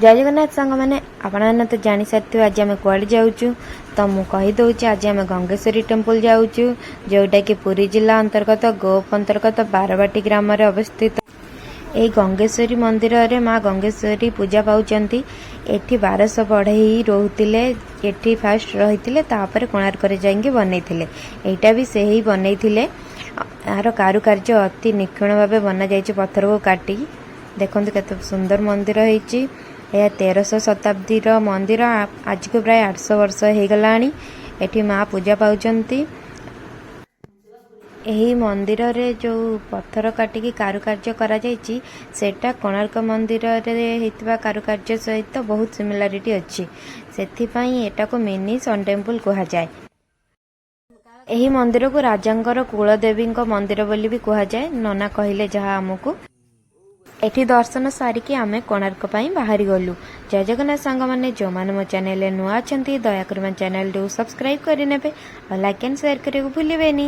जय जगन्नाथ सांग मैंने आपने तो जानी सारी आज आम कड़े जाऊँ तो मुझे कहीदे आज आम गंगेश्वरी टेम्पल जाऊँ जोटा कि पुरी जिला अंतर्गत गोप अंतर्गत बारवाटी ग्राम में अवस्थित। यही गंगेश्वरी मंदिर रे माँ गंगेश्वरी पूजा पाउचंती। एठी 1200 बढ़ई रोहुतिले। एठी फास्ट रही तापर कोणार्क जाइए बनईथिले। एटा भी से ही बनईथिले। यार कारुकार्य अति निखुण भाव बना जाइए पत्थर को काटी। देखते केते सुंदर मंदिर होइची। यह 1300 शताब्दी मंदिर आज को प्राय 800 वर्ष हो गलानी। एठी माँ पूजा पाउचंती। यही मंदिर रे जो पत्थर काटिकी कारुकार्य करा जाइची सेटा कोणार्क मंदिर रे हेतिबा कारुकार्य सहित बहुत सिमिलारिटी अच्छी। सेथिपाई एटा को मिनी सन टेम्पल कहा जाए। यही मंदिर को राजांकर कुलदेवी मंदिर बोली भी कहा जाए। नना कहले जहाँ आमको एठी दर्शन सारिकी आमे कोणार्क पई बाहरी गलु। जय जगन्नाथ सांग माने जो माने मो चैनल नुआ अछंती दया कर मो चैनल को सब्सक्राइब करिनेबे और लाइक एंड शेयर करे भूलिबेनी।